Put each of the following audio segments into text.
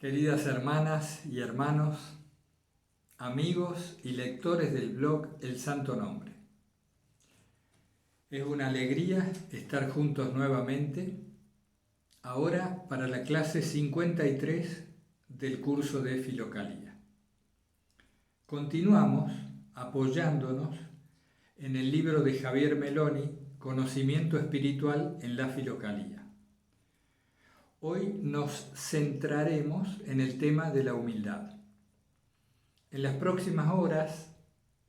Queridas hermanas y hermanos, amigos y lectores del blog El Santo Nombre. Es una alegría estar juntos nuevamente, ahora para la clase 53 del curso de Filocalía. Continuamos apoyándonos en el libro de Javier Meloni, Conocimiento Espiritual en la Filocalía. Hoy nos centraremos en el tema de la humildad. En las próximas horas,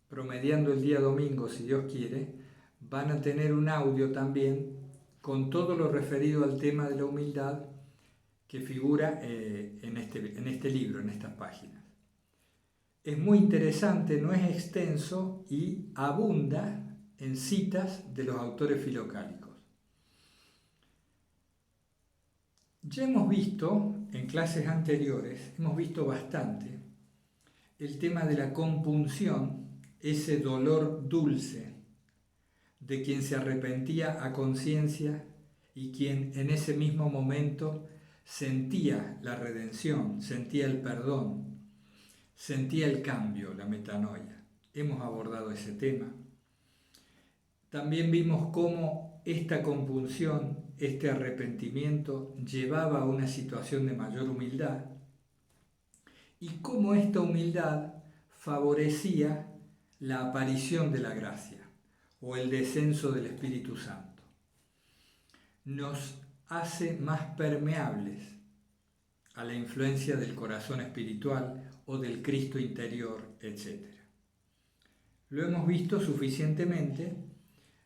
promediando el día domingo, si Dios quiere, van a tener un audio también con todo lo referido al tema de la humildad que figura en este libro, en estas páginas. Es muy interesante, no es extenso y abunda en citas de los autores filocálicos. Ya hemos visto, en clases anteriores, hemos visto bastante el tema de la compunción, ese dolor dulce de quien se arrepentía a conciencia y quien en ese mismo momento sentía la redención, sentía el perdón, sentía el cambio, la metanoia. Hemos abordado ese tema. También vimos cómo esta compunción, este arrepentimiento llevaba a una situación de mayor humildad y cómo esta humildad favorecía la aparición de la gracia o el descenso del Espíritu Santo. Nos hace más permeables a la influencia del corazón espiritual o del Cristo interior, etc. Lo hemos visto suficientemente.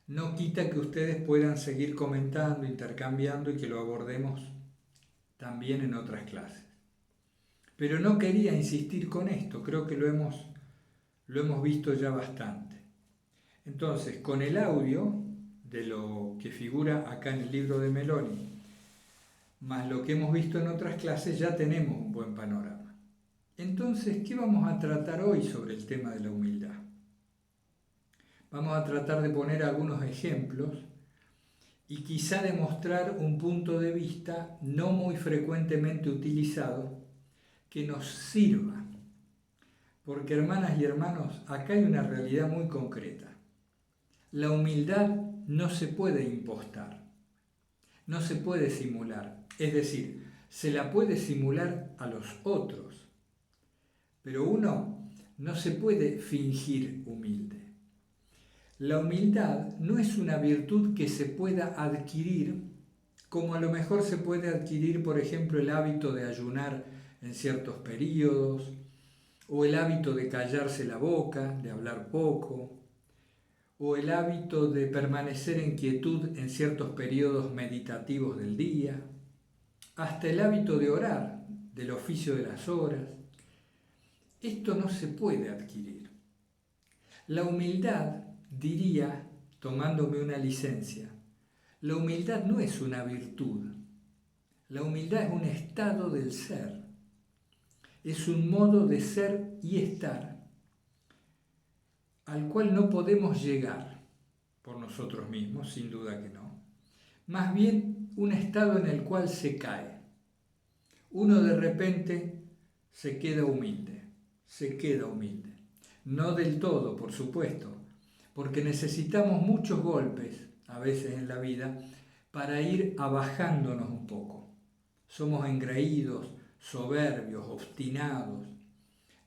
No quita que ustedes puedan seguir comentando, intercambiando y que lo abordemos también en otras clases. Pero no quería insistir con esto, creo que lo hemos visto ya bastante. Entonces, con el audio de lo que figura acá en el libro de Meloni, más lo que hemos visto en otras clases, ya tenemos un buen panorama. Entonces, ¿qué vamos a tratar hoy sobre el tema de la humildad? Vamos a tratar de poner algunos ejemplos y quizá demostrar un punto de vista no muy frecuentemente utilizado que nos sirva. Porque, hermanas y hermanos, acá hay una realidad muy concreta. La humildad no se puede impostar, no se puede simular. Es decir, se la puede simular a los otros, pero uno no se puede fingir humilde. La humildad no es una virtud que se pueda adquirir, como a lo mejor se puede adquirir, por ejemplo, el hábito de ayunar en ciertos periodos, o el hábito de callarse la boca, de hablar poco, o el hábito de permanecer en quietud en ciertos periodos meditativos del día, hasta el hábito de orar, del oficio de las horas. Esto no se puede adquirir. La humildad, diría, tomándome una licencia, la humildad no es una virtud. La humildad es un estado del ser. Es un modo de ser y estar al cual no podemos llegar por nosotros mismos, sin duda que no. Más bien un estado en el cual se cae. Uno de repente se queda humilde. No del todo, por supuesto, porque necesitamos muchos golpes, a veces en la vida, para ir abajándonos un poco. Somos engreídos, soberbios, obstinados,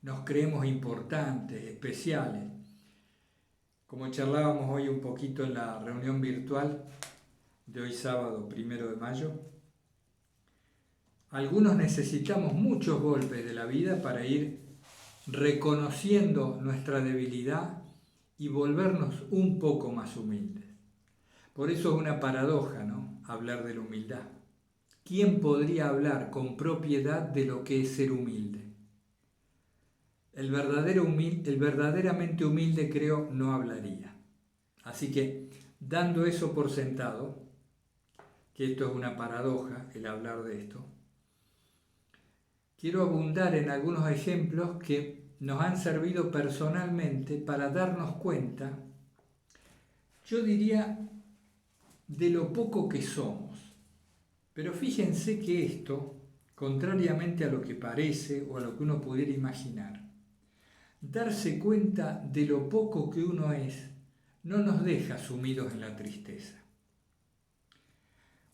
nos creemos importantes, especiales. Como charlábamos hoy un poquito en la reunión virtual de hoy sábado 1 de mayo, algunos necesitamos muchos golpes de la vida para ir reconociendo nuestra debilidad y volvernos un poco más humildes. Por eso es una paradoja, ¿no?, hablar de la humildad. ¿Quién podría hablar con propiedad de lo que es ser humilde? El verdaderamente humilde, creo, no hablaría. Así que, dando eso por sentado, que esto es una paradoja, el hablar de esto, quiero abundar en algunos ejemplos que nos han servido personalmente para darnos cuenta, yo diría, de lo poco que somos. Pero fíjense que esto, contrariamente a lo que parece o a lo que uno pudiera imaginar. Darse cuenta de lo poco que uno es no nos deja sumidos en la tristeza.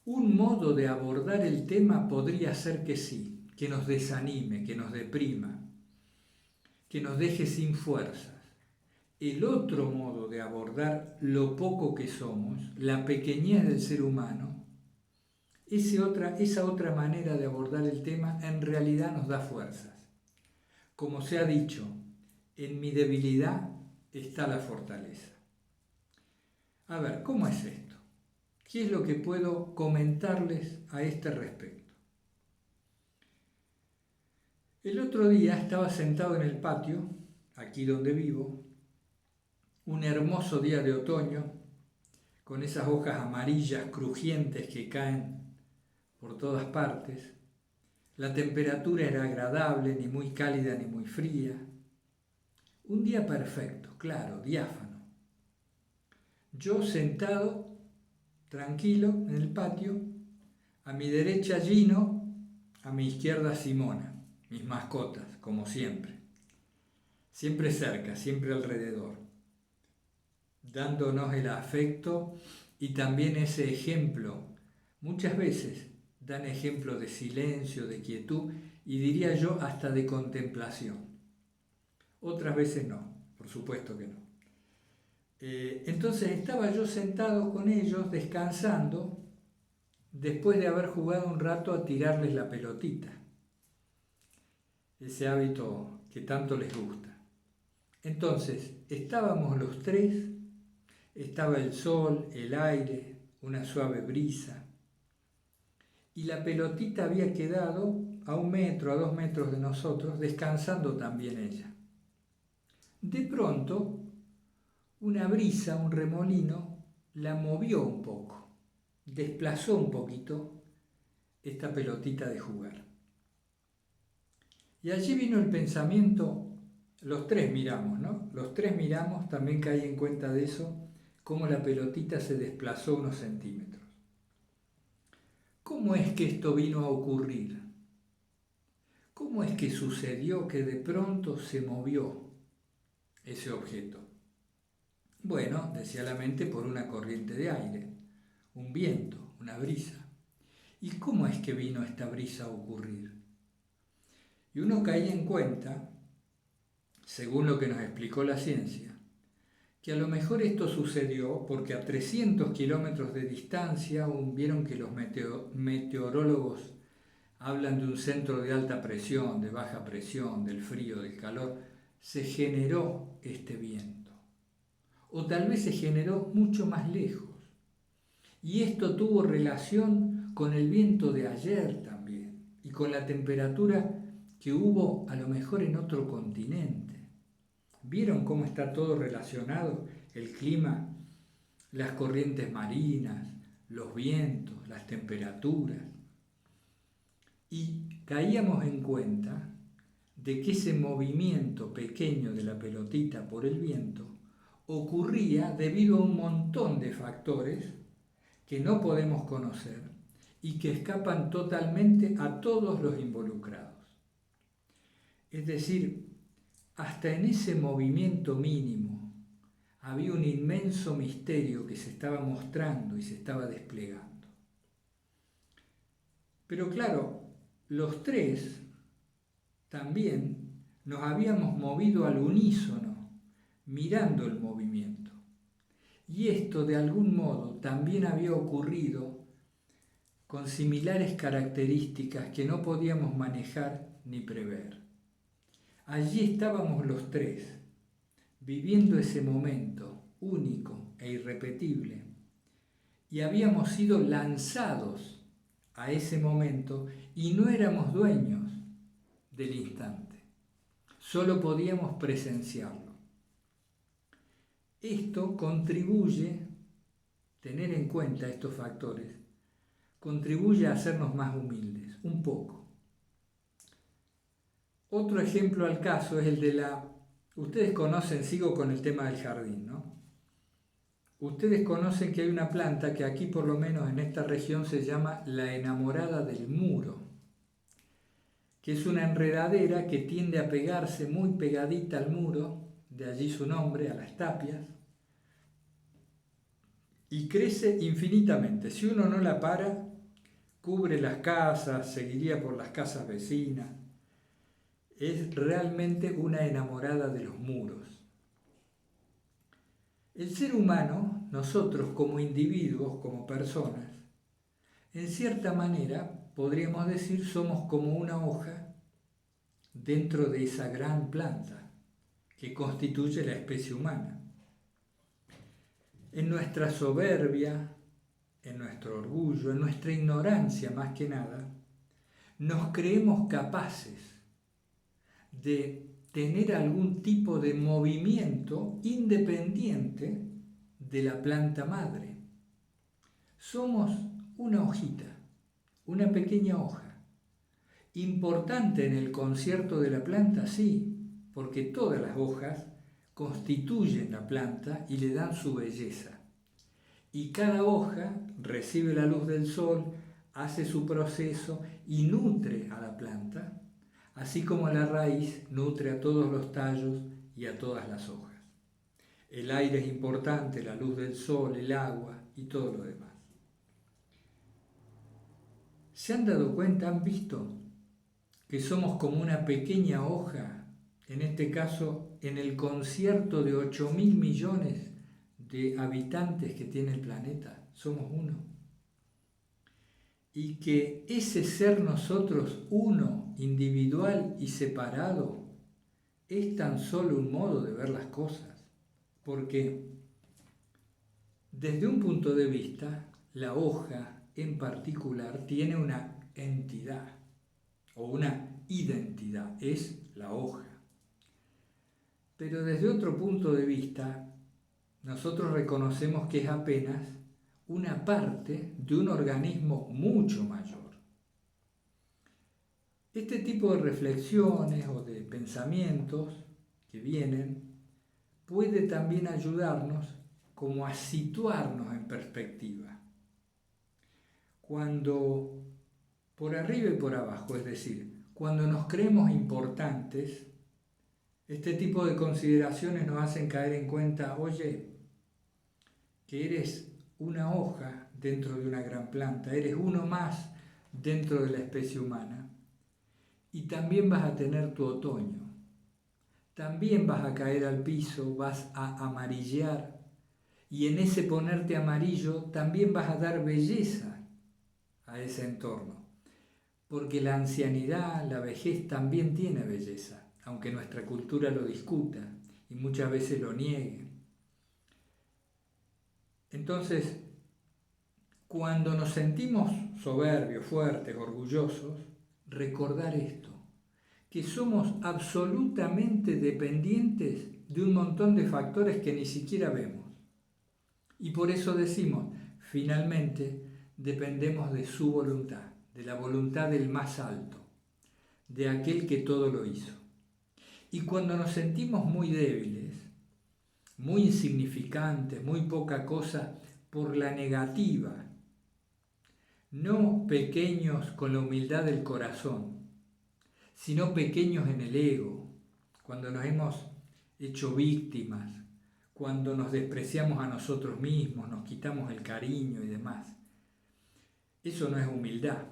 Un modo de abordar el tema podría ser que sí, que nos desanime, que nos deprima, que nos deje sin fuerzas. El otro modo de abordar lo poco que somos, la pequeñez del ser humano, esa otra manera de abordar el tema en realidad nos da fuerzas. Como se ha dicho, en mi debilidad está la fortaleza. A ver, ¿cómo es esto? ¿Qué es lo que puedo comentarles a este respecto? El otro día estaba sentado en el patio, aquí donde vivo, un hermoso día de otoño, con esas hojas amarillas crujientes que caen por todas partes. La temperatura era agradable, ni muy cálida ni muy fría. Un día perfecto, claro, diáfano. Yo sentado, tranquilo, en el patio, a mi derecha Gino, a mi izquierda Simona, mis mascotas, como siempre. Siempre cerca, siempre alrededor, dándonos el afecto y también ese ejemplo. Muchas veces dan ejemplo de silencio, de quietud y diría yo hasta de contemplación. Otras veces no, por supuesto que no. Entonces estaba yo sentado con ellos descansando después de haber jugado un rato a tirarles la pelotita, ese hábito que tanto les gusta. Entonces estábamos los tres, estaba el sol, el aire, una suave brisa, y la pelotita había quedado a 1 metro, a 2 metros de nosotros, descansando también ella. De pronto, una brisa, un remolino, la movió un poco, desplazó un poquito esta pelotita de jugar. Y allí vino el pensamiento, los tres miramos, ¿no? Los tres miramos, también caí en cuenta de eso, cómo la pelotita se desplazó unos centímetros. ¿Cómo es que esto vino a ocurrir? ¿Cómo es que sucedió que de pronto se movió ese objeto? Bueno, decía la mente, por una corriente de aire, un viento, una brisa. ¿Y cómo es que vino esta brisa a ocurrir? Y uno caía en cuenta, según lo que nos explicó la ciencia, que a lo mejor esto sucedió porque a 300 kilómetros de distancia vieron que los meteorólogos hablan de un centro de alta presión, de baja presión, del frío, del calor. Se generó este viento. O tal vez se generó mucho más lejos. Y esto tuvo relación con el viento de ayer también y con la temperatura que hubo a lo mejor en otro continente. ¿Vieron cómo está todo relacionado? El clima, las corrientes marinas, los vientos, las temperaturas. Y caíamos en cuenta de que ese movimiento pequeño de la pelotita por el viento ocurría debido a un montón de factores que no podemos conocer y que escapan totalmente a todos los involucrados. Es decir, hasta en ese movimiento mínimo había un inmenso misterio que se estaba mostrando y se estaba desplegando. Pero claro, los tres también nos habíamos movido al unísono, mirando el movimiento. Y esto de algún modo también había ocurrido con similares características que no podíamos manejar ni prever. Allí estábamos los tres, viviendo ese momento único e irrepetible, y habíamos sido lanzados a ese momento y no éramos dueños del instante, solo podíamos presenciarlo. Esto contribuye, tener en cuenta estos factores, contribuye a hacernos más humildes, un poco. Otro ejemplo al caso es el de ustedes conocen, sigo con el tema del jardín, ¿no? Ustedes conocen que hay una planta que aquí, por lo menos en esta región, se llama la enamorada del muro. que es una enredadera que tiende a pegarse muy pegadita al muro, de allí su nombre, a las tapias, y crece infinitamente. Si uno no la para, cubre las casas, seguiría por las casas vecinas. Es realmente una enamorada de los muros. El ser humano, nosotros como individuos, como personas, en cierta manera, podríamos decir, somos como una hoja dentro de esa gran planta que constituye la especie humana. En nuestra soberbia, en nuestro orgullo, en nuestra ignorancia más que nada, nos creemos capaces de tener algún tipo de movimiento independiente de la planta madre. Somos una hojita, una pequeña hoja. Importante en el concierto de la planta, sí, porque todas las hojas constituyen la planta y le dan su belleza. Y cada hoja recibe la luz del sol, hace su proceso y nutre a la planta, así como la raíz nutre a todos los tallos y a todas las hojas. El aire es importante, la luz del sol, el agua y todo lo demás. ¿Se han dado cuenta, han visto que somos como una pequeña hoja, en este caso en el concierto de 8.000 millones de habitantes que tiene el planeta? Somos uno. Y que ese ser nosotros uno, individual y separado, es tan solo un modo de ver las cosas. Porque desde un punto de vista, la hoja en particular tiene una entidad o una identidad, es la hoja. Pero desde otro punto de vista, nosotros reconocemos que es apenas una parte de un organismo mucho mayor. Este tipo de reflexiones o de pensamientos que vienen puede también ayudarnos como a situarnos en perspectiva. Cuando por arriba y por abajo, es decir, cuando nos creemos importantes, este tipo de consideraciones nos hacen caer en cuenta, oye, que eres una hoja dentro de una gran planta, eres uno más dentro de la especie humana. Y también vas a tener tu otoño, también vas a caer al piso, vas a amarillear, y en ese ponerte amarillo también vas a dar belleza a ese entorno, porque la ancianidad, la vejez también tiene belleza, aunque nuestra cultura lo discuta y muchas veces lo niegue. Entonces, cuando nos sentimos soberbios, fuertes, orgullosos, recordar esto, que somos absolutamente dependientes de un montón de factores que ni siquiera vemos. Y por eso decimos, finalmente, dependemos de su voluntad, de la voluntad del más alto, de aquel que todo lo hizo. Y cuando nos sentimos muy débiles, muy insignificantes, muy poca cosa, por la negativa, no pequeños con la humildad del corazón, sino pequeños en el ego, cuando nos hemos hecho víctimas, cuando nos despreciamos a nosotros mismos, nos quitamos el cariño y demás. Eso no es humildad,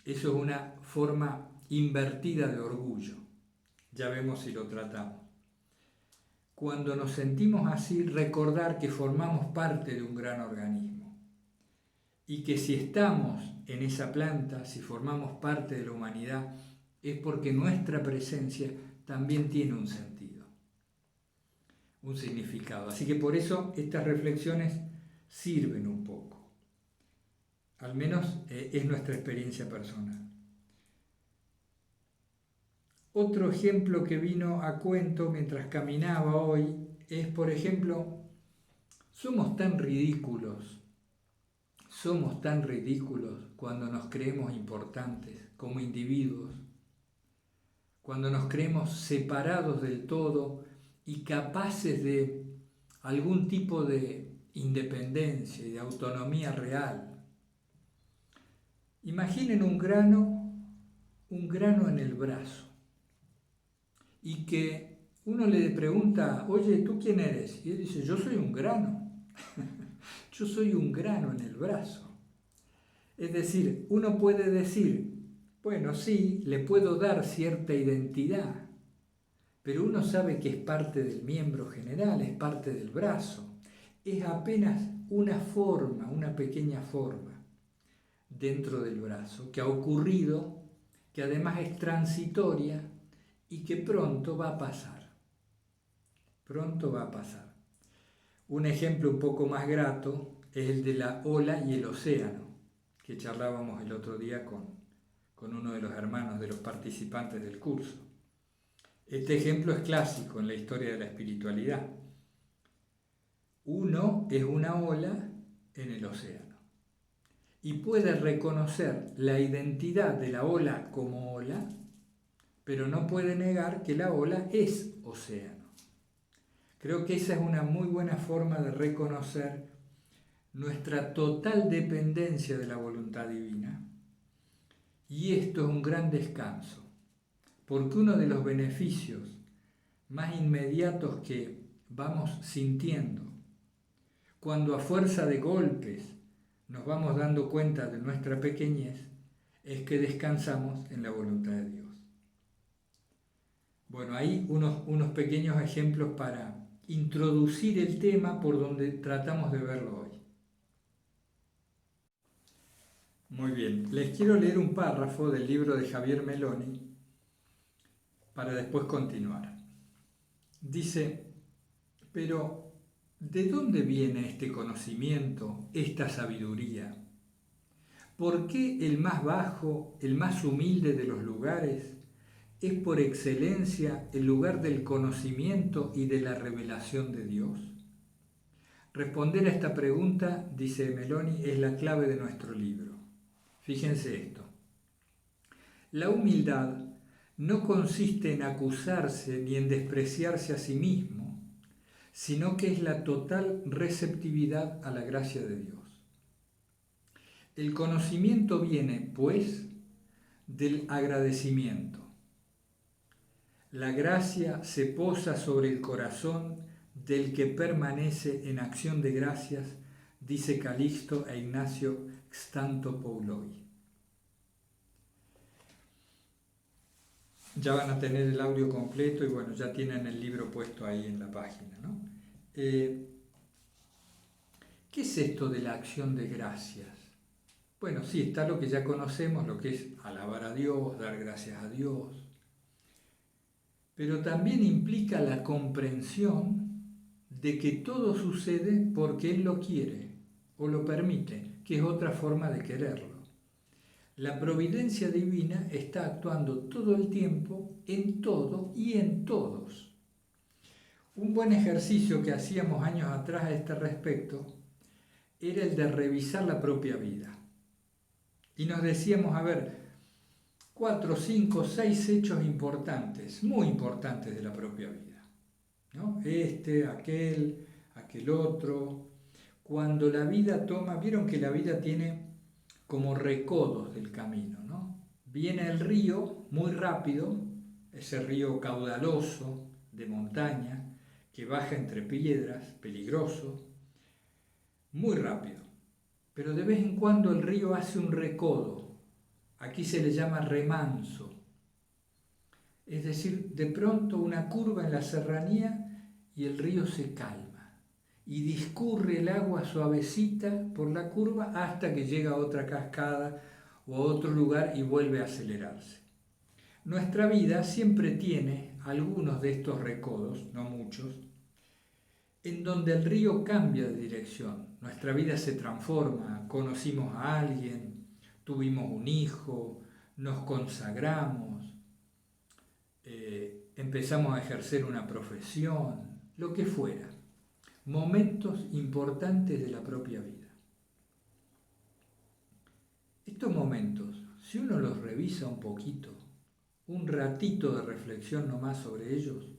eso es una forma invertida de orgullo. Ya vemos si lo tratamos. Cuando nos sentimos así, recordar que formamos parte de un gran organismo y que si estamos en esa planta, si formamos parte de la humanidad, es porque nuestra presencia también tiene un sentido, un significado. Así que por eso estas reflexiones sirven un poco. Al menos es nuestra experiencia personal. Otro ejemplo que vino a cuento mientras caminaba hoy es, por ejemplo, somos tan ridículos cuando nos creemos importantes como individuos, cuando nos creemos separados del todo y capaces de algún tipo de independencia y de autonomía real. Imaginen un grano un grano en el brazo y que uno le pregunta, oye, ¿tú quién eres? Y él dice, yo soy un grano, yo soy un grano en el brazo. Es decir, uno puede decir, bueno, sí, le puedo dar cierta identidad, pero uno sabe que es parte del miembro general, es parte del brazo. Es apenas una forma, una pequeña forma dentro del brazo que ha ocurrido, que además es transitoria y que pronto va a pasar. Pronto va a pasar. Un ejemplo un poco más grato es el de la ola y el océano, que charlábamos el otro día con uno de los hermanos de los participantes del curso. Este ejemplo es clásico en la historia de la espiritualidad. Uno es una ola en el océano y puede reconocer la identidad de la ola como ola, pero no puede negar que la ola es océano. Creo que esa es una muy buena forma de reconocer nuestra total dependencia de la voluntad divina. Y esto es un gran descanso, porque uno de los beneficios más inmediatos que vamos sintiendo cuando a fuerza de golpes nos vamos dando cuenta de nuestra pequeñez es que descansamos en la voluntad de Dios. Bueno, hay unos pequeños ejemplos para introducir el tema por donde tratamos de verlo hoy. Muy bien, les quiero leer un párrafo del libro de Javier Meloni para después continuar. Dice, pero ¿de dónde viene este conocimiento, esta sabiduría? ¿Por qué el más bajo, el más humilde de los lugares es por excelencia el lugar del conocimiento y de la revelación de Dios? Responder a esta pregunta, dice Meloni, es la clave de nuestro libro. Fíjense esto. La humildad no consiste en acusarse ni en despreciarse a sí mismo, sino que es la total receptividad a la gracia de Dios. El conocimiento viene, pues, del agradecimiento. La gracia se posa sobre el corazón del que permanece en acción de gracias, dice Calixto e Ignacio Xantopouloi. Ya van a tener el audio completo y bueno, ya tienen el libro puesto ahí en la página, ¿no? ¿Qué es esto de la acción de gracias? Bueno, sí, está lo que ya conocemos, lo que es alabar a Dios, dar gracias a Dios, pero también implica la comprensión de que todo sucede porque Él lo quiere o lo permite, que es otra forma de quererlo. La providencia divina está actuando todo el tiempo, en todo y en todos. Un buen ejercicio que hacíamos años atrás a este respecto era el de revisar la propia vida. Y nos decíamos, a ver, 4, 5, 6 hechos importantes, muy importantes de la propia vida, ¿no? Aquel otro. Cuando la vida toma, vieron que la vida tiene como recodos del camino, ¿no? Viene el río muy rápido, ese río caudaloso de montaña que baja entre piedras, peligroso, muy rápido. Pero de vez en cuando el río hace un recodo, aquí se le llama remanso, es decir, de pronto una curva en la serranía y el río se calma y discurre el agua suavecita por la curva hasta que llega a otra cascada o a otro lugar y vuelve a acelerarse. Nuestra vida siempre tiene algunos de estos recodos, no muchos, en donde el río cambia de dirección. Nuestra vida se transforma, conocimos a alguien, tuvimos un hijo, nos consagramos, empezamos a ejercer una profesión, lo que fuera. Momentos importantes de la propia vida. Estos momentos, si uno los revisa un poquito, un ratito de reflexión nomás sobre ellos,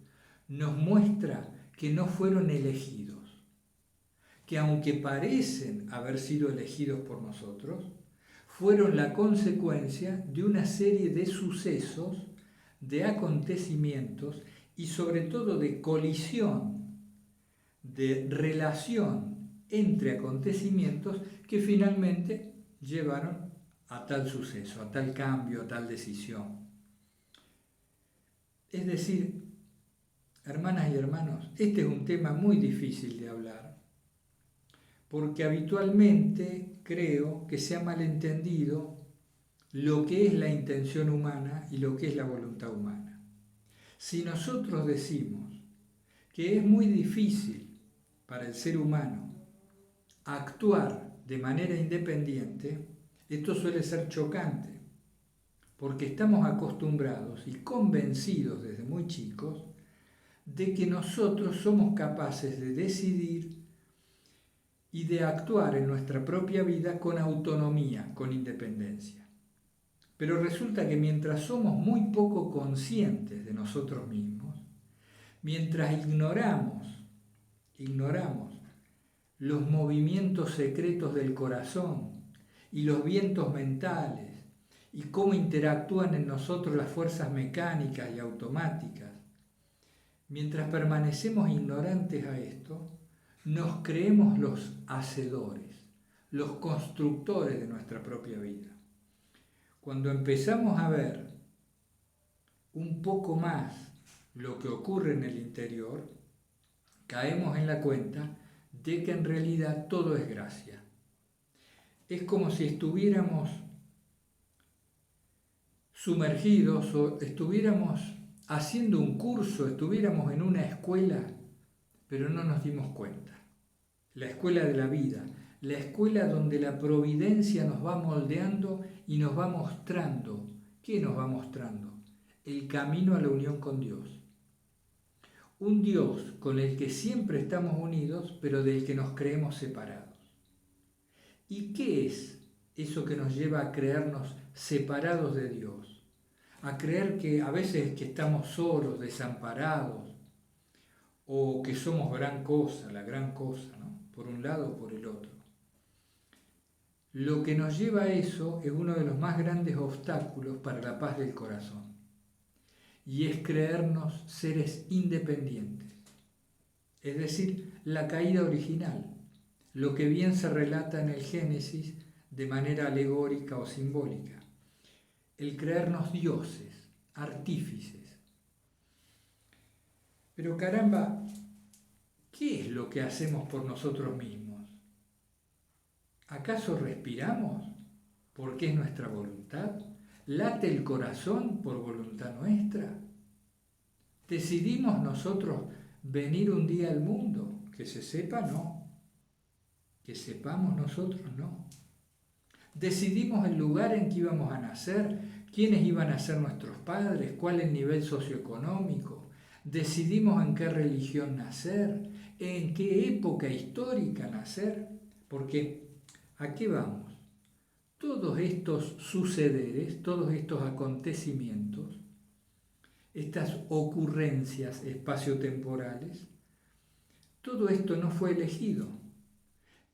nos muestra que no fueron elegidos, que aunque parecen haber sido elegidos por nosotros, fueron la consecuencia de una serie de sucesos, de acontecimientos y sobre todo de colisión, de relación entre acontecimientos que finalmente llevaron a tal suceso, a tal cambio, a tal decisión. Es decir, hermanas y hermanos, este es un tema muy difícil de hablar, porque habitualmente creo que se ha malentendido lo que es la intención humana y lo que es la voluntad humana. Si nosotros decimos que es muy difícil para el ser humano actuar de manera independiente, esto suele ser chocante, porque estamos acostumbrados y convencidos desde muy chicos de que nosotros somos capaces de decidir y de actuar en nuestra propia vida con autonomía, con independencia. Pero resulta que mientras somos muy poco conscientes de nosotros mismos, mientras ignoramos los movimientos secretos del corazón y los vientos mentales y cómo interactúan en nosotros las fuerzas mecánicas y automáticas, mientras permanecemos ignorantes a esto, nos creemos los hacedores, los constructores de nuestra propia vida. Cuando empezamos a ver un poco más lo que ocurre en el interior, caemos en la cuenta de que en realidad todo es gracia. Es como si estuviéramos sumergidos o estuviéramos haciendo un curso, estuviéramos en una escuela, pero no nos dimos cuenta. La escuela de la vida, la escuela donde la providencia nos va moldeando y nos va mostrando. ¿Qué nos va mostrando? El camino a la unión con Dios. Un Dios con el que siempre estamos unidos, pero del que nos creemos separados. ¿Y qué es eso que nos lleva a creernos separados de Dios? A creer que a veces que estamos solos, desamparados, o que somos gran cosa, la gran cosa, ¿no? Por un lado o por el otro. Lo que nos lleva a eso es uno de los más grandes obstáculos para la paz del corazón, y es creernos seres independientes, es decir, la caída original, lo que bien se relata en el Génesis de manera alegórica o simbólica, el creernos dioses, artífices. Pero caramba, ¿qué es lo que hacemos por nosotros mismos? ¿Acaso respiramos porque es nuestra voluntad? ¿Late el corazón por voluntad nuestra? ¿Decidimos nosotros venir un día al mundo? Que se sepa, no. Que sepamos nosotros, no. ¿Decidimos el lugar en que íbamos a nacer? ¿Quiénes iban a ser nuestros padres? ¿Cuál el nivel socioeconómico? ¿Decidimos en qué religión nacer? ¿En qué época histórica nacer? Porque, ¿a qué vamos? Todos estos sucederes, todos estos acontecimientos, estas ocurrencias espaciotemporales, todo esto no fue elegido.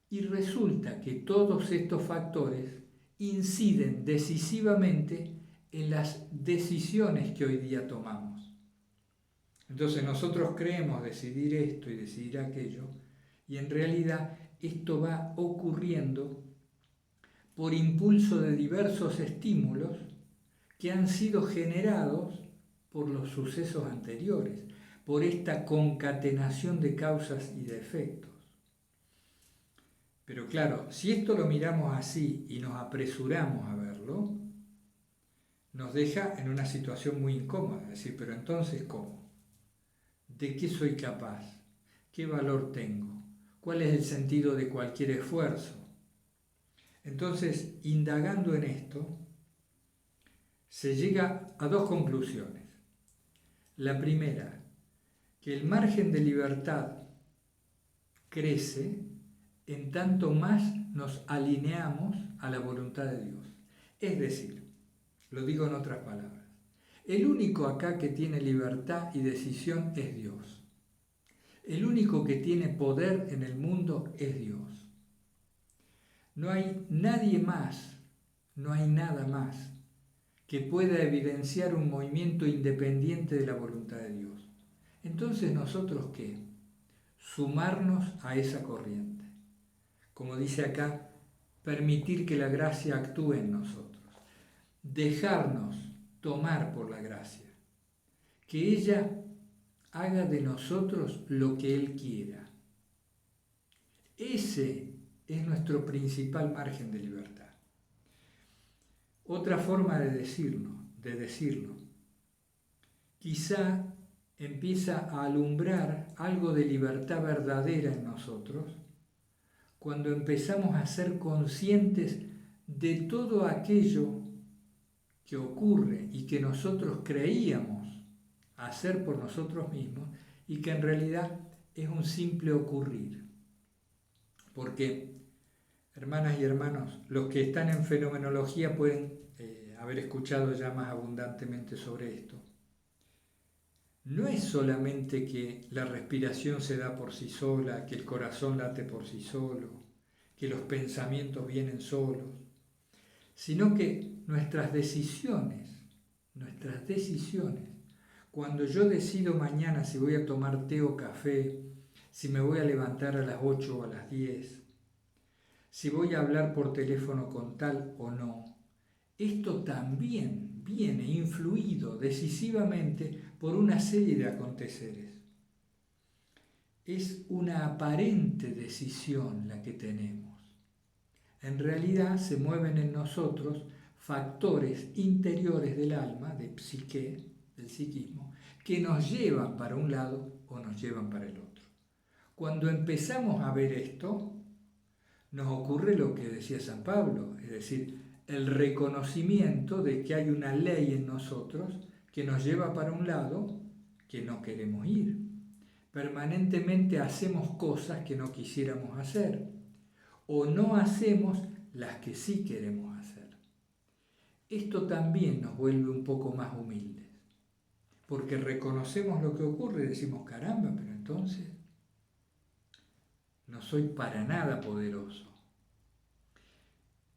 Y resulta que todos estos factores inciden decisivamente en las decisiones que hoy día tomamos. Entonces nosotros creemos decidir esto y decidir aquello, y en realidad esto va ocurriendo por impulso de diversos estímulos que han sido generados por los sucesos anteriores, por esta concatenación de causas y de efectos. Pero claro, si esto lo miramos así y nos apresuramos a verlo, nos deja en una situación muy incómoda. Es decir, pero entonces, ¿cómo? ¿De qué soy capaz? ¿Qué valor tengo? ¿Cuál es el sentido de cualquier esfuerzo? Entonces, indagando en esto, se llega a dos conclusiones. La primera, que el margen de libertad crece en tanto más nos alineamos a la voluntad de Dios. Es decir, lo digo en otras palabras, el único acá que tiene libertad y decisión es Dios. El único que tiene poder en el mundo es Dios. No hay nadie más, no hay nada más que pueda evidenciar un movimiento independiente de la voluntad de Dios. Entonces, ¿nosotros qué? Sumarnos a esa corriente. Como dice acá, permitir que la gracia actúe en nosotros. Dejarnos tomar por la gracia. Que ella haga de nosotros lo que Él quiera. Ese es nuestro principal margen de libertad. Otra forma de decirlo, quizá empieza a alumbrar algo de libertad verdadera en nosotros cuando empezamos a ser conscientes de todo aquello que ocurre y que nosotros creíamos hacer por nosotros mismos y que en realidad es un simple ocurrir. Porque, hermanas y hermanos, los que están en fenomenología pueden haber escuchado ya más abundantemente sobre esto. No es solamente que la respiración se da por sí sola, que el corazón late por sí solo, que los pensamientos vienen solos, sino que nuestras decisiones, cuando yo decido mañana si voy a tomar té o café, si me voy a levantar a las 8 o a las 10, si voy a hablar por teléfono con tal o no, esto también viene influido decisivamente por una serie de aconteceres. Es una aparente decisión la que tenemos. En realidad se mueven en nosotros factores interiores del alma, de psique, del psiquismo, que nos llevan para un lado o nos llevan para el otro. Cuando empezamos a ver esto, nos ocurre lo que decía San Pablo, es decir, el reconocimiento de que hay una ley en nosotros que nos lleva para un lado que no queremos ir. Permanentemente hacemos cosas que no quisiéramos hacer o no hacemos las que sí queremos hacer. Esto también nos vuelve un poco más humildes, porque reconocemos lo que ocurre y decimos, caramba, pero entonces no soy para nada poderoso.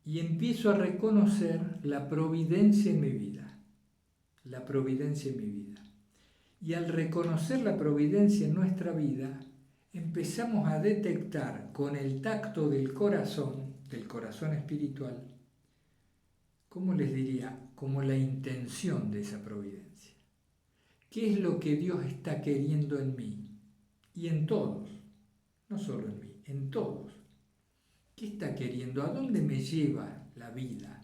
Y empiezo a reconocer la providencia en mi vida, Y al reconocer la providencia en nuestra vida, empezamos a detectar con el tacto del corazón espiritual, ¿cómo les diría? Como la intención de esa providencia. ¿Qué es lo que Dios está queriendo en mí? Y en todos, no solo en mí, en todos. ¿Qué está queriendo? ¿A dónde me lleva la vida?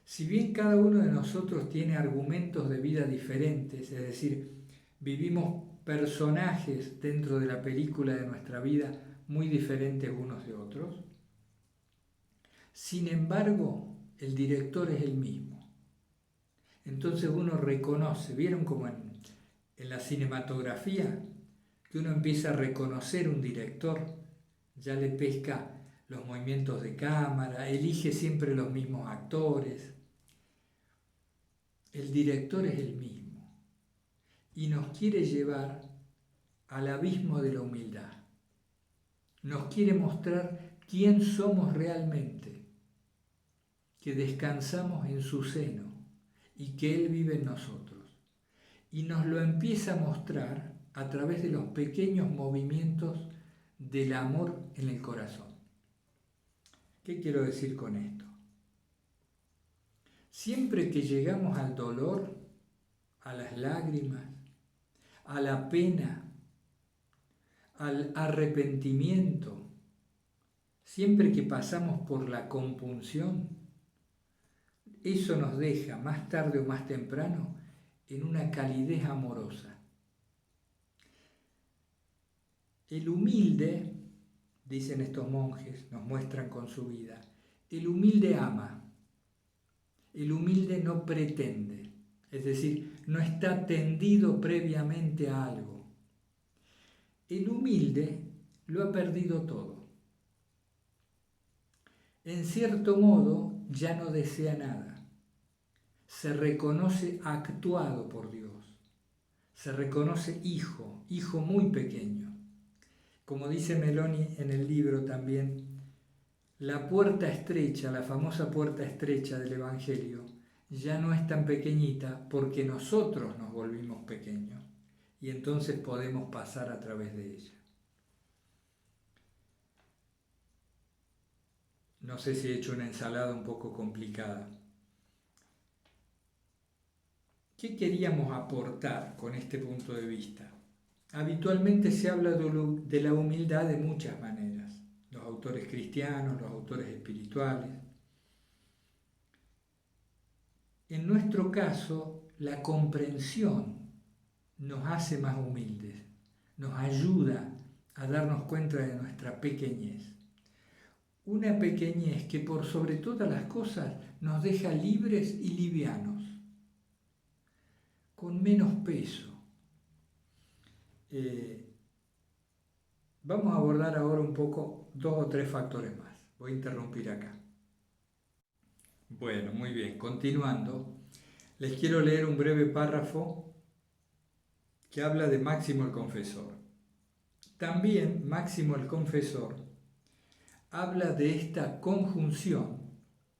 Si bien cada uno de nosotros tiene argumentos de vida diferentes, es decir, vivimos personajes dentro de la película de nuestra vida muy diferentes unos de otros, sin embargo, el director es el mismo. Entonces uno reconoce, ¿vieron como en la cinematografía? Que uno empieza a reconocer un director, ya le pesca los movimientos de cámara, elige siempre los mismos actores. El director es el mismo y nos quiere llevar al abismo de la humildad. Nos quiere mostrar quién somos realmente, que descansamos en su seno y que Él vive en nosotros. Y nos lo empieza a mostrar a través de los pequeños movimientos del amor en el corazón. ¿Qué quiero decir con esto? Siempre que llegamos al dolor, a las lágrimas, a la pena, al arrepentimiento, siempre que pasamos por la compunción, eso nos deja más tarde o más temprano en una calidez amorosa. El humilde, dicen estos monjes, nos muestran con su vida, el humilde ama. El humilde no pretende, es decir, no está tendido previamente a algo. El humilde lo ha perdido todo. En cierto modo, ya no desea nada. Se reconoce actuado por Dios. Se reconoce hijo muy pequeño. Como dice Meloni en el libro también, La puerta estrecha, la famosa puerta estrecha del Evangelio, ya no es tan pequeñita porque nosotros nos volvimos pequeños y entonces podemos pasar a través de ella. No sé si he hecho una ensalada un poco complicada. ¿Qué queríamos aportar con este punto de vista? Habitualmente se habla de la humildad de muchas maneras. Los autores cristianos, los autores espirituales. En nuestro caso, la comprensión nos hace más humildes, nos ayuda a darnos cuenta de nuestra pequeñez. Una pequeñez que por sobre todas las cosas nos deja libres y livianos, con menos peso. Vamos a abordar ahora un poco 2 o 3 factores más. Voy a interrumpir acá. Bueno, muy bien. Continuando, les quiero leer un breve párrafo que habla de Máximo el Confesor. También Máximo el Confesor habla de esta conjunción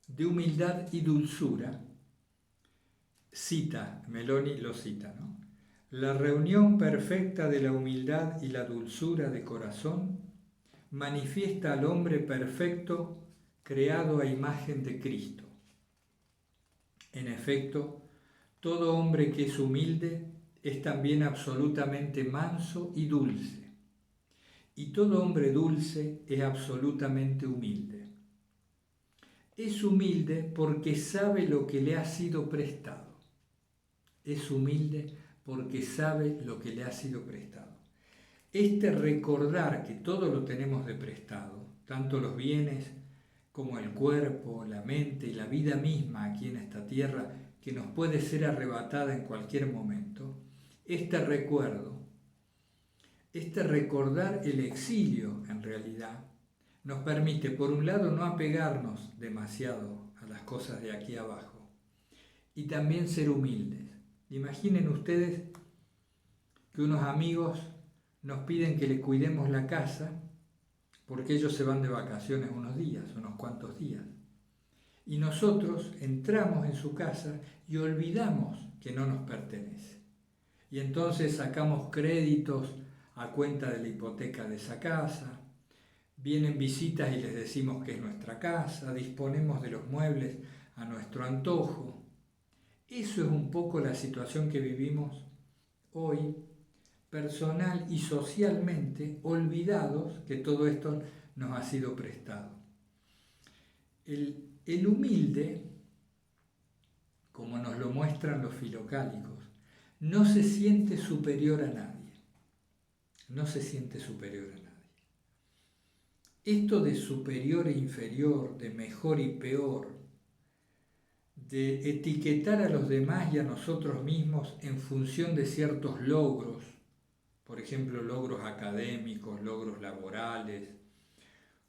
de humildad y dulzura. Cita, Meloni lo cita, ¿no? La reunión perfecta de la humildad y la dulzura de corazón manifiesta al hombre perfecto creado a imagen de Cristo. En efecto, todo hombre que es humilde es también absolutamente manso y dulce, y todo hombre dulce es absolutamente humilde. Es humilde porque sabe lo que le ha sido prestado. Es humilde porque sabe lo que le ha sido prestado. Este recordar que todo lo tenemos de prestado, tanto los bienes como el cuerpo, la mente y la vida misma aquí en esta tierra, que nos puede ser arrebatada en cualquier momento, este recordar el exilio en realidad, nos permite por un lado no apegarnos demasiado a las cosas de aquí abajo y también ser humildes. Imaginen ustedes que unos amigos nos piden que le cuidemos la casa porque ellos se van de vacaciones unos días, unos cuantos días. Y nosotros entramos en su casa y olvidamos que no nos pertenece. Y entonces sacamos créditos a cuenta de la hipoteca de esa casa, vienen visitas y les decimos que es nuestra casa, disponemos de los muebles a nuestro antojo. Eso es un poco la situación que vivimos hoy, personal y socialmente, olvidados que todo esto nos ha sido prestado. El humilde, como nos lo muestran los filocálicos, no se siente superior a nadie. No se siente superior a nadie. Esto de superior e inferior, de mejor y peor, de etiquetar a los demás y a nosotros mismos en función de ciertos logros, por ejemplo, logros académicos, logros laborales,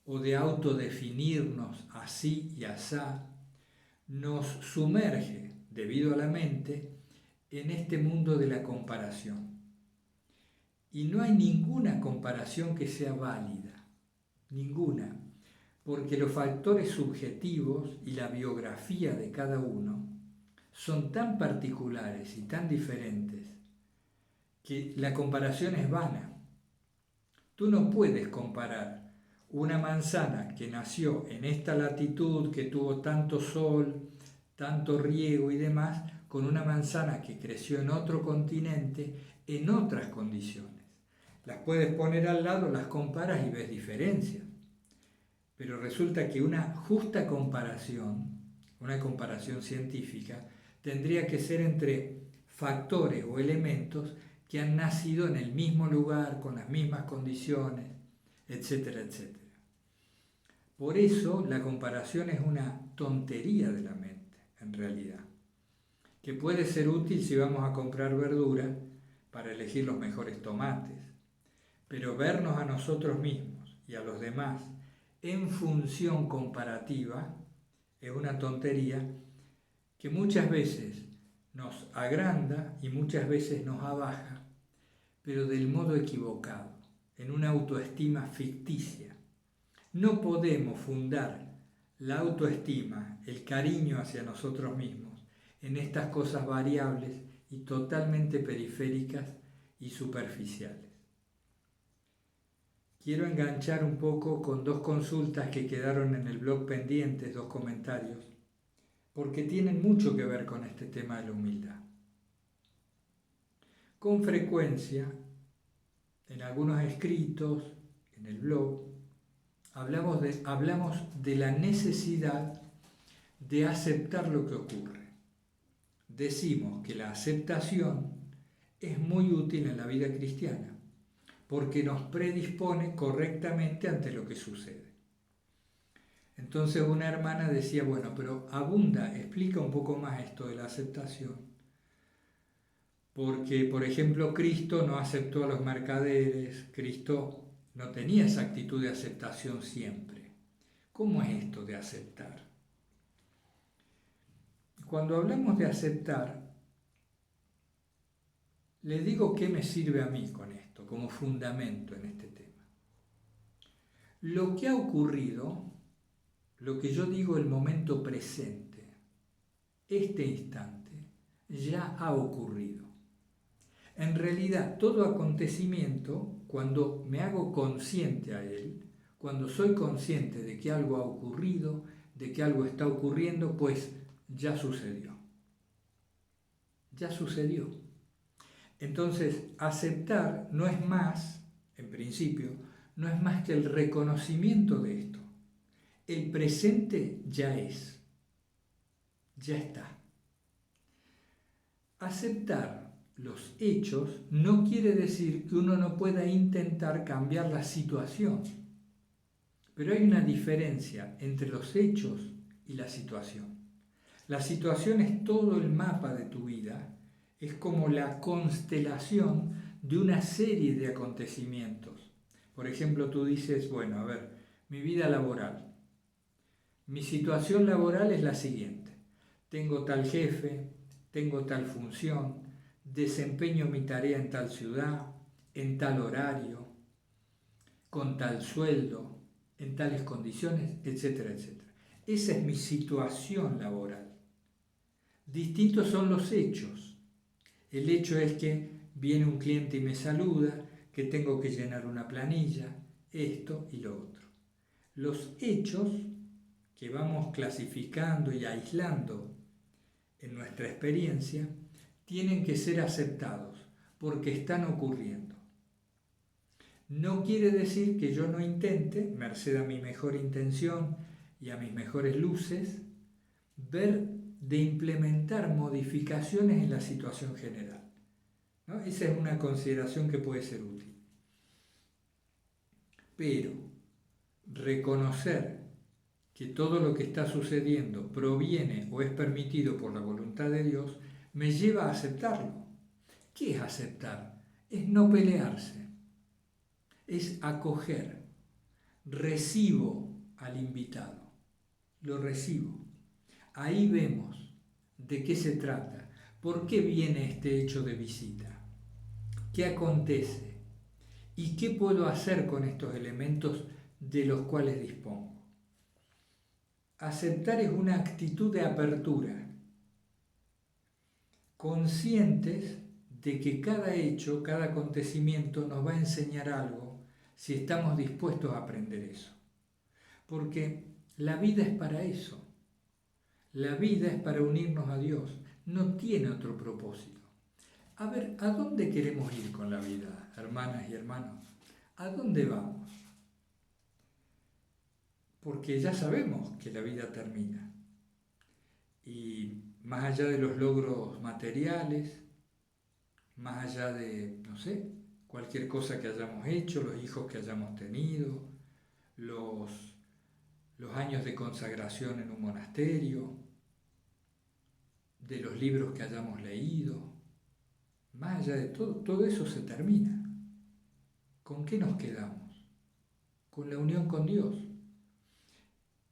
o de autodefinirnos así y asá, nos sumerge, debido a la mente, en este mundo de la comparación. Y no hay ninguna comparación que sea válida, ninguna, porque los factores subjetivos y la biografía de cada uno son tan particulares y tan diferentes que la comparación es vana. Tú no puedes comparar una manzana que nació en esta latitud, que tuvo tanto sol, tanto riego y demás, con una manzana que creció en otro continente, en otras condiciones. Las puedes poner al lado, las comparas y ves diferencias. Pero resulta que una justa comparación, una comparación científica, tendría que ser entre factores o elementos que han nacido en el mismo lugar, con las mismas condiciones, etcétera, etcétera. Por eso la comparación es una tontería de la mente, en realidad, que puede ser útil si vamos a comprar verdura para elegir los mejores tomates, pero vernos a nosotros mismos y a los demás en función comparativa es una tontería que muchas veces nos agranda y muchas veces nos abaja, pero del modo equivocado, en una autoestima ficticia. No podemos fundar la autoestima, el cariño hacia nosotros mismos, en estas cosas variables y totalmente periféricas y superficiales. Quiero enganchar un poco con dos consultas que quedaron en el blog pendientes, dos comentarios, porque tienen mucho que ver con este tema de la humildad. Con frecuencia, en algunos escritos, en el blog, hablamos de la necesidad de aceptar lo que ocurre. Decimos que la aceptación es muy útil en la vida cristiana, porque nos predispone correctamente ante lo que sucede. Entonces una hermana decía, bueno, pero abunda, explica un poco más esto de la aceptación, porque, por ejemplo, Cristo no aceptó a los mercaderes, Cristo no tenía esa actitud de aceptación siempre. ¿Cómo es esto de aceptar? Cuando hablamos de aceptar, les digo qué me sirve a mí con esto, como fundamento en este tema. Lo que ha ocurrido, lo que yo digo el momento presente, este instante, ya ha ocurrido. En realidad, todo acontecimiento, cuando me hago consciente a él, cuando soy consciente de que algo ha ocurrido, de que algo está ocurriendo, pues ya sucedió. Ya sucedió. Entonces, aceptar no es más, en principio, no es más que el reconocimiento de esto. El presente ya es, ya está. Aceptar los hechos no quiere decir que uno no pueda intentar cambiar la situación, pero hay una diferencia entre los hechos y la situación. La situación es todo el mapa de tu vida, es como la constelación de una serie de acontecimientos. Por ejemplo, tú dices, bueno, a ver, mi vida laboral. Mi situación laboral es la siguiente. Tengo tal jefe, tengo tal función, desempeño mi tarea en tal ciudad, en tal horario, con tal sueldo, en tales condiciones, etcétera, etcétera. Esa es mi situación laboral. Distintos son los hechos. El hecho es que viene un cliente y me saluda, que tengo que llenar una planilla, esto y lo otro. Los hechos que vamos clasificando y aislando en nuestra experiencia tienen que ser aceptados porque están ocurriendo. No quiere decir que yo no intente, merced a mi mejor intención y a mis mejores luces, ver de implementar modificaciones en la situación general, ¿no? Esa es una consideración que puede ser útil. Pero reconocer que todo lo que está sucediendo proviene o es permitido por la voluntad de Dios me lleva a aceptarlo. ¿Qué es aceptar? Es no pelearse, es acoger, recibo al invitado, lo recibo. Ahí vemos de qué se trata, por qué viene este hecho de visita, qué acontece y qué puedo hacer con estos elementos de los cuales dispongo. Aceptar es una actitud de apertura, conscientes de que cada hecho, cada acontecimiento nos va a enseñar algo si estamos dispuestos a aprender eso. Porque la vida es para eso. La vida es para unirnos a Dios, no tiene otro propósito. A ver, ¿a dónde queremos ir con la vida, hermanas y hermanos? ¿A dónde vamos? Porque ya sabemos que la vida termina. Y más allá de los logros materiales, más allá de, no sé, cualquier cosa que hayamos hecho, los hijos que hayamos tenido, los años de consagración en un monasterio, de los libros que hayamos leído, más allá de todo eso se termina. ¿Con qué nos quedamos? Con la unión con Dios.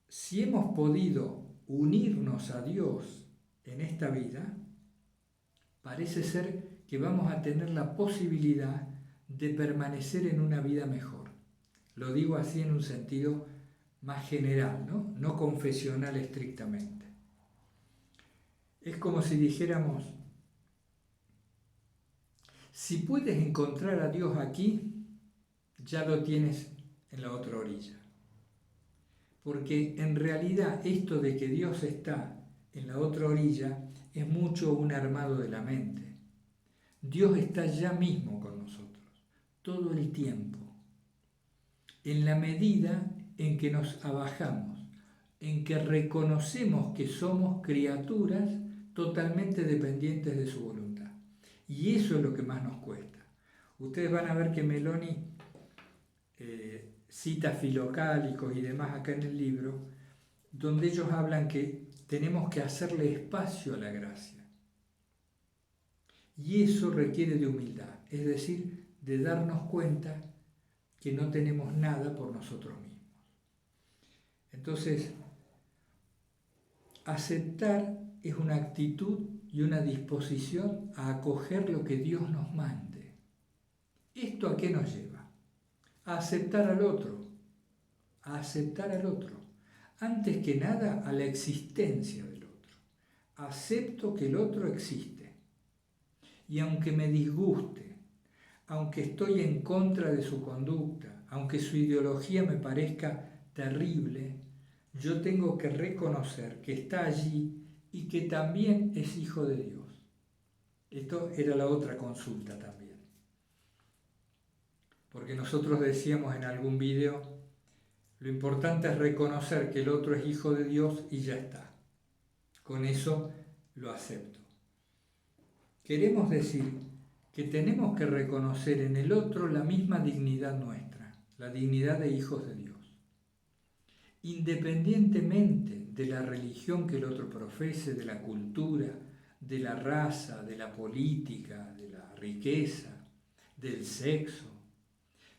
Si hemos podido unirnos a Dios en esta vida, parece ser que vamos a tener la posibilidad de permanecer en una vida mejor. Lo digo así en un sentido más general, ¿no? No confesional estrictamente. Es como si dijéramos, si puedes encontrar a Dios aquí, ya lo tienes en la otra orilla. Porque en realidad esto de que Dios está en la otra orilla es mucho un armado de la mente. Dios está ya mismo con nosotros, todo el tiempo. En la medida en que nos abajamos, en que reconocemos que somos criaturas totalmente dependientes de su voluntad. Y eso es lo que más nos cuesta. Ustedes van a ver que Meloni cita filocálicos y demás acá en el libro, donde ellos hablan que tenemos que hacerle espacio a la gracia. Y eso requiere de humildad, es decir, de darnos cuenta que no tenemos nada por nosotros mismos. Entonces, aceptar es una actitud y una disposición a acoger lo que Dios nos mande. ¿Esto a qué nos lleva? A aceptar al otro, a aceptar al otro. Antes que nada, a la existencia del otro. Acepto que el otro existe. Y aunque me disguste, aunque estoy en contra de su conducta, aunque su ideología me parezca terrible, yo tengo que reconocer que está allí y que también es hijo de Dios. Esto era la otra consulta también. Porque nosotros decíamos en algún video, lo importante es reconocer que el otro es hijo de Dios y ya está. Con eso lo acepto. Queremos decir que tenemos que reconocer en el otro la misma dignidad nuestra, la dignidad de hijos de Dios. Independientemente de la religión que el otro profese, de la cultura, de la raza, de la política, de la riqueza, del sexo.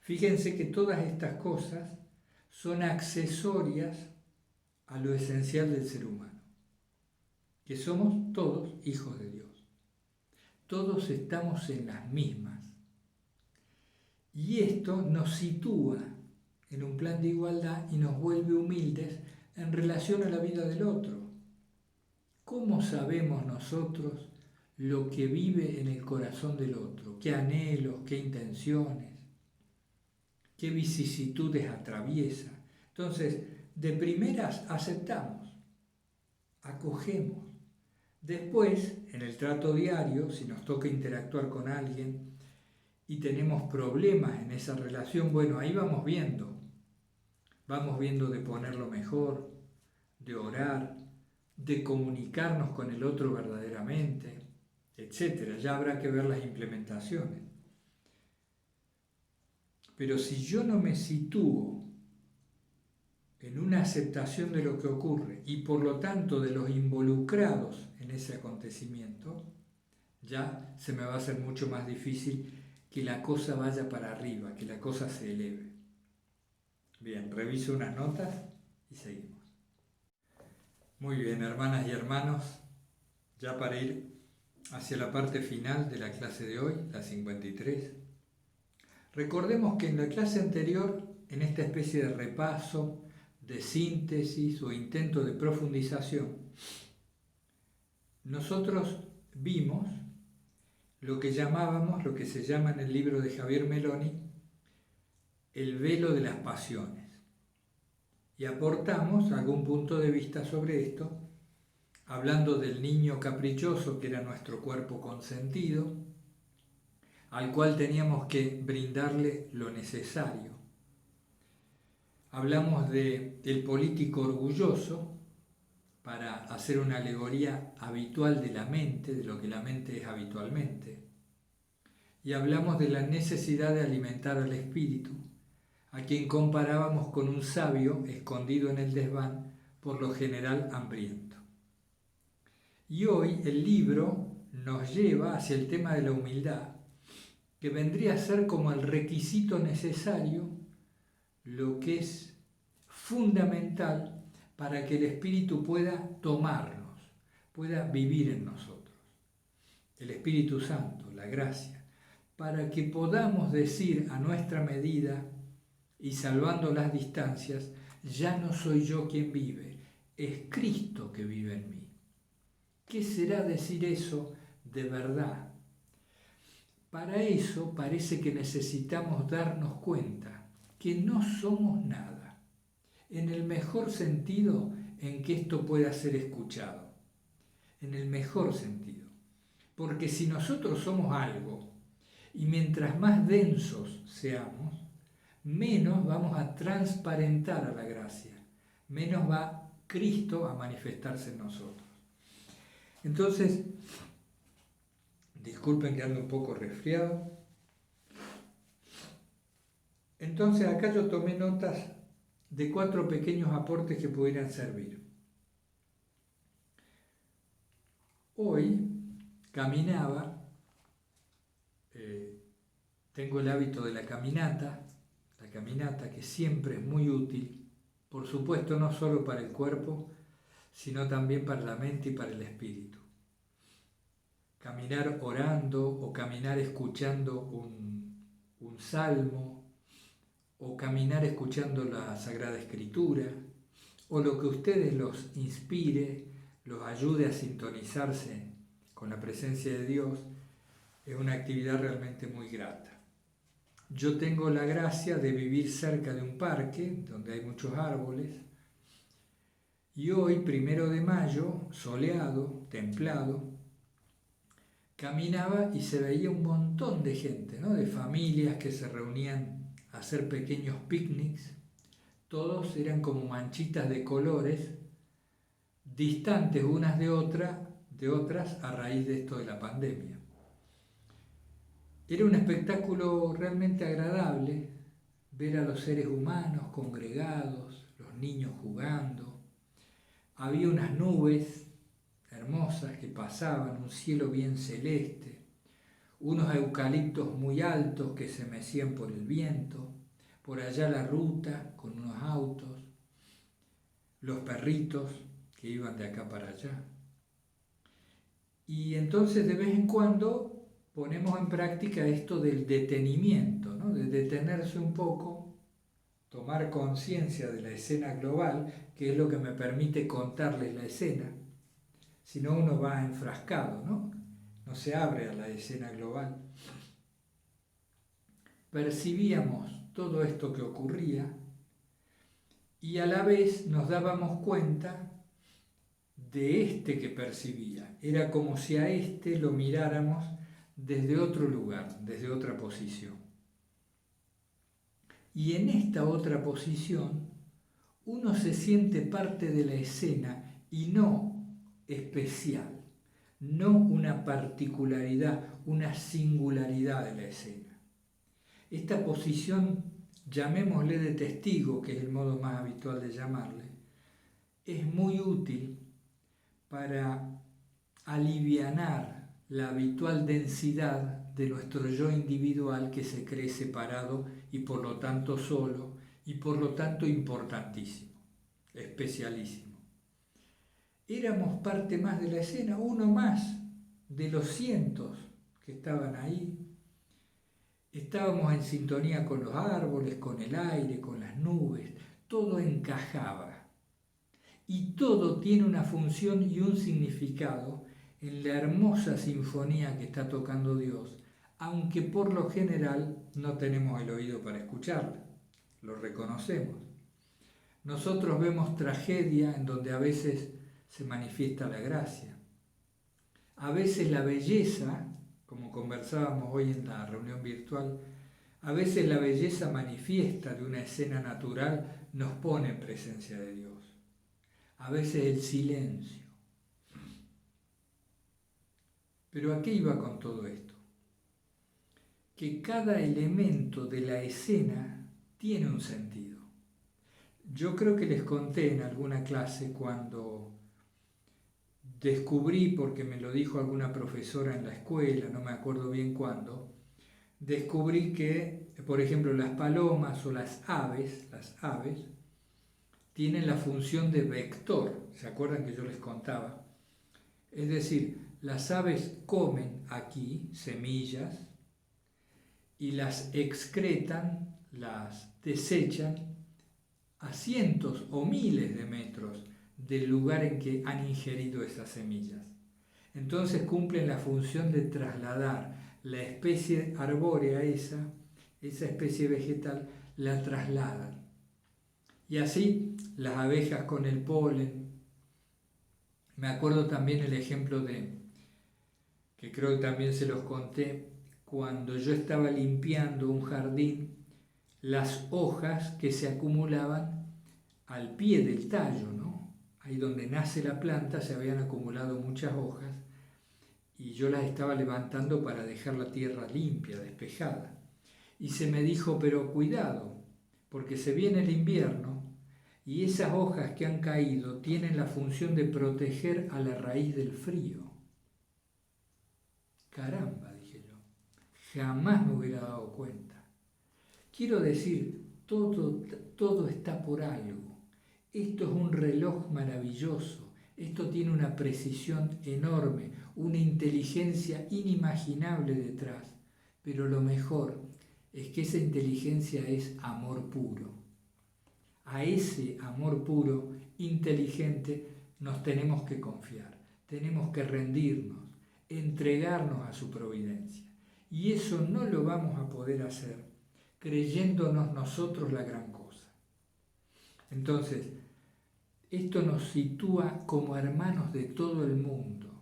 Fíjense que todas estas cosas son accesorias a lo esencial del ser humano, que somos todos hijos de Dios. Todos estamos en las mismas. Y esto nos sitúa en un plan de igualdad y nos vuelve humildes en relación a la vida del otro. ¿Cómo sabemos nosotros lo que vive en el corazón del otro? ¿Qué anhelos, qué intenciones, qué vicisitudes atraviesa? Entonces, de primeras aceptamos, acogemos. Después, en el trato diario, si nos toca interactuar con alguien y tenemos problemas en esa relación, bueno, ahí vamos viendo de ponerlo mejor, de orar, de comunicarnos con el otro verdaderamente, etc. Ya habrá que ver las implementaciones. Pero si yo no me sitúo en una aceptación de lo que ocurre y por lo tanto de los involucrados en ese acontecimiento, ya se me va a hacer mucho más difícil que la cosa vaya para arriba, que la cosa se eleve. Bien, reviso unas notas y seguimos. Muy bien, hermanas y hermanos, ya para ir hacia la parte final de la clase de hoy, la 53. Recordemos que en la clase anterior, en esta especie de repaso, de síntesis o intento de profundización, nosotros vimos lo que se llama en el libro de Javier Meloni, el velo de las pasiones. Y aportamos algún punto de vista sobre esto, hablando del niño caprichoso que era nuestro cuerpo consentido, al cual teníamos que brindarle lo necesario. Hablamos del político orgulloso, para hacer una alegoría habitual de la mente, de lo que la mente es habitualmente. Y hablamos de la necesidad de alimentar al espíritu, a quien comparábamos con un sabio escondido en el desván, por lo general hambriento. Y hoy el libro nos lleva hacia el tema de la humildad, que vendría a ser como el requisito necesario, lo que es fundamental para que el Espíritu pueda tomarnos, pueda vivir en nosotros. El Espíritu Santo, la gracia, para que podamos decir a nuestra medida y salvando las distancias, Ya no soy yo quien vive, es Cristo que vive en mí. ¿Qué será decir eso de verdad? Para eso parece que necesitamos darnos cuenta que no somos nada, en el mejor sentido en que esto pueda ser escuchado, en el mejor sentido. Porque si nosotros somos algo, y mientras más densos seamos, menos vamos a transparentar a la gracia, menos va Cristo a manifestarse en nosotros. Entonces, disculpen que ando un poco resfriado. Entonces acá yo tomé notas de 4 pequeños aportes que pudieran servir. Hoy caminaba, tengo el hábito de la caminata que siempre es muy útil, por supuesto no solo para el cuerpo, sino también para la mente y para el espíritu. Caminar orando o caminar escuchando un salmo o caminar escuchando la Sagrada Escritura o lo que a ustedes los inspire, los ayude a sintonizarse con la presencia de Dios, es una actividad realmente muy grata. Yo tengo la gracia de vivir cerca de un parque donde hay muchos árboles y hoy, 1 de mayo, soleado, templado, caminaba y se veía un montón de gente, ¿no? De familias que se reunían a hacer pequeños picnics. Todos eran como manchitas de colores, distantes unas de otras a raíz de esto de la pandemia. Era un espectáculo realmente agradable ver a los seres humanos congregados, los niños jugando. Había unas nubes hermosas que pasaban, un cielo bien celeste, unos eucaliptos muy altos que se mecían por el viento, por allá la ruta con unos autos, los perritos que iban de acá para allá. Y entonces de vez en cuando ponemos en práctica esto del detenimiento, ¿no? De detenerse un poco, tomar conciencia de la escena global, que es lo que me permite contarles la escena. Si no, uno va enfrascado, ¿no? No se abre a la escena global. Percibíamos todo esto que ocurría y a la vez nos dábamos cuenta de este que percibía. Era como si a este lo miráramos desde otro lugar, desde otra posición. Y en esta otra posición uno se siente parte de la escena y no especial, no una particularidad, una singularidad de la escena. Esta posición, llamémosle de testigo, que es el modo más habitual de llamarle, es muy útil para alivianar la habitual densidad de nuestro yo individual que se cree separado y por lo tanto solo y por lo tanto importantísimo, especialísimo. Éramos parte más de la escena, uno más de los cientos que estaban ahí. Estábamos en sintonía con los árboles, con el aire, con las nubes, todo encajaba. Y todo tiene una función y un significado en la hermosa sinfonía que está tocando Dios, aunque por lo general no tenemos el oído para escucharla, lo reconocemos. Nosotros vemos tragedia en donde a veces se manifiesta la gracia. A veces la belleza, como conversábamos hoy en la reunión virtual, a veces la belleza manifiesta de una escena natural nos pone en presencia de Dios. A veces el silencio. Pero ¿a qué iba con todo esto? Que cada elemento de la escena tiene un sentido. Yo creo que les conté en alguna clase cuando descubrí, porque me lo dijo alguna profesora en la escuela, no me acuerdo bien cuándo, descubrí que, por ejemplo, las palomas o las aves tienen la función de vector. ¿Se acuerdan que yo les contaba? Es decir, las aves comen aquí semillas y las excretan, las desechan a cientos o miles de metros del lugar en que han ingerido esas semillas. Entonces cumplen la función de trasladar la especie arbórea esa especie vegetal, la trasladan. Y así las abejas con el polen. Me acuerdo también el ejemplo que creo que también se los conté, cuando yo estaba limpiando un jardín, las hojas que se acumulaban al pie del tallo, ¿no? Ahí donde nace la planta se habían acumulado muchas hojas y yo las estaba levantando para dejar la tierra limpia, despejada. Y se me dijo, pero cuidado, porque se viene el invierno y esas hojas que han caído tienen la función de proteger a la raíz del frío. Caramba, dije yo, jamás me hubiera dado cuenta. Quiero decir, todo está por algo. Esto es un reloj maravilloso, esto tiene una precisión enorme, una inteligencia inimaginable detrás, pero lo mejor es que esa inteligencia es amor puro. A ese amor puro, inteligente, nos tenemos que confiar, tenemos que rendirnos, entregarnos a su providencia. Y eso no lo vamos a poder hacer creyéndonos nosotros la gran cosa. Entonces, esto nos sitúa como hermanos de todo el mundo,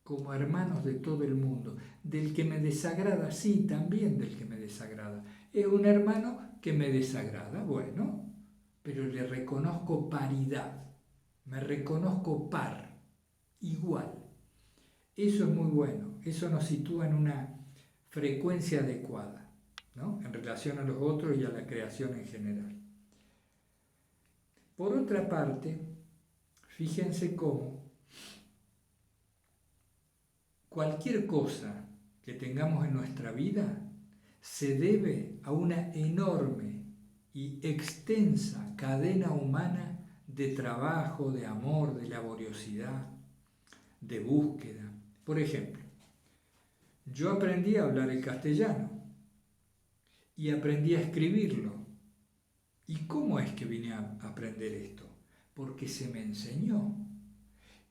como hermanos de todo el mundo. Del que me desagrada, sí, también del que me desagrada. Es un hermano que me desagrada, bueno, pero le reconozco paridad, me reconozco par, igual. Eso es muy bueno, eso nos sitúa en una frecuencia adecuada, ¿no? En relación a los otros y a la creación en general. Por otra parte, fíjense cómo cualquier cosa que tengamos en nuestra vida se debe a una enorme y extensa cadena humana de trabajo, de amor, de laboriosidad, de búsqueda. Por ejemplo, yo aprendí a hablar el castellano y aprendí a escribirlo. ¿Y cómo es que vine a aprender esto? Porque se me enseñó.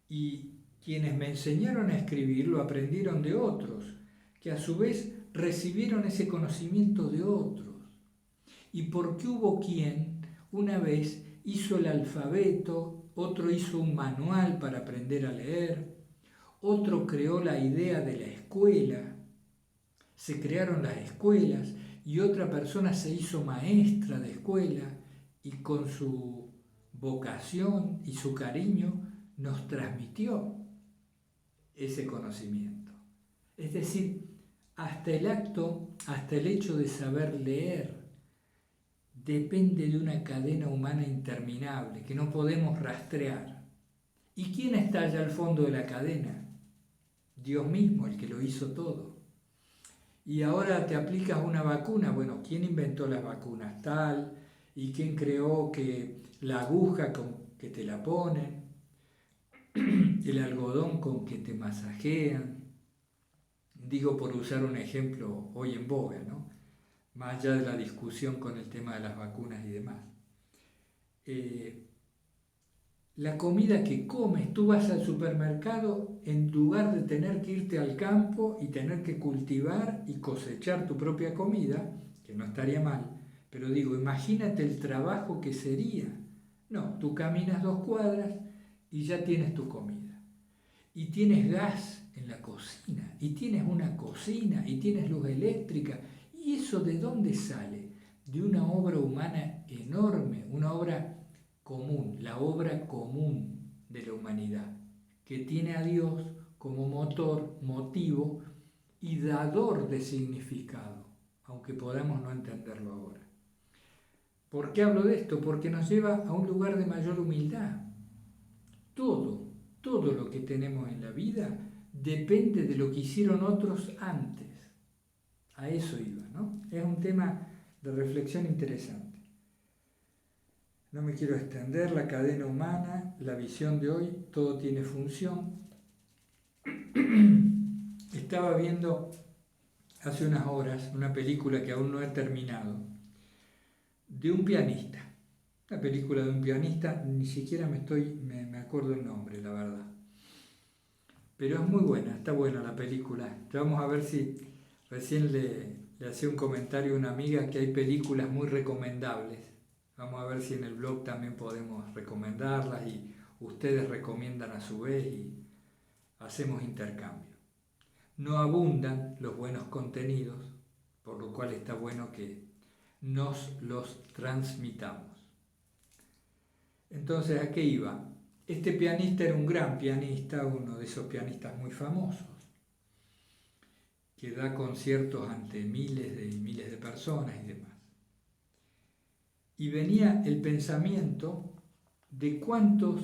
Y quienes me enseñaron a escribir lo aprendieron de otros, que a su vez recibieron ese conocimiento de otros. Y porque hubo quien una vez hizo el alfabeto, otro hizo un manual para aprender a leer, otro creó la idea de la escuela, se crearon las escuelas y otra persona se hizo maestra de escuela y con su vocación y su cariño nos transmitió ese conocimiento. Es decir, hasta el hecho de saber leer depende de una cadena humana interminable que no podemos rastrear. ¿Y quién está allá al fondo de la cadena? Dios mismo, el que lo hizo todo. Y ahora te aplicas una vacuna. Bueno, ¿quién inventó las vacunas? Tal. ¿Y quién creó que la aguja con que te la ponen? El algodón con que te masajean. Digo por usar un ejemplo hoy en boga, ¿no? Más allá de la discusión con el tema de las vacunas y demás. La comida que comes, tú vas al supermercado en lugar de tener que irte al campo y tener que cultivar y cosechar tu propia comida, que no estaría mal, pero digo, imagínate el trabajo que sería. No, tú caminas 2 cuadras y ya tienes tu comida. Y tienes gas en la cocina, y tienes una cocina, y tienes luz eléctrica. ¿Y eso de dónde sale? De una obra humana enorme, una obra común, la obra común de la humanidad, que tiene a Dios como motor, motivo y dador de significado, aunque podamos no entenderlo ahora. ¿Por qué hablo de esto? Porque nos lleva a un lugar de mayor humildad. Todo lo que tenemos en la vida depende de lo que hicieron otros antes. A eso iba, ¿no? Es un tema de reflexión interesante. No me quiero extender, la cadena humana, la visión de hoy, todo tiene función. Estaba viendo hace unas horas una película que aún no he terminado, de un pianista Una película de un pianista, ni siquiera me acuerdo el nombre, la verdad. Pero es muy buena, está buena la película. Ya vamos a ver si recién le hacía un comentario a una amiga que hay películas muy recomendables. Vamos a ver si en el blog también podemos recomendarlas y ustedes recomiendan a su vez y hacemos intercambio. No abundan los buenos contenidos, por lo cual está bueno que nos los transmitamos. Entonces, ¿a qué iba? Este pianista era un gran pianista, uno de esos pianistas muy famosos, que da conciertos ante miles de personas y demás. Y venía el pensamiento de cuántos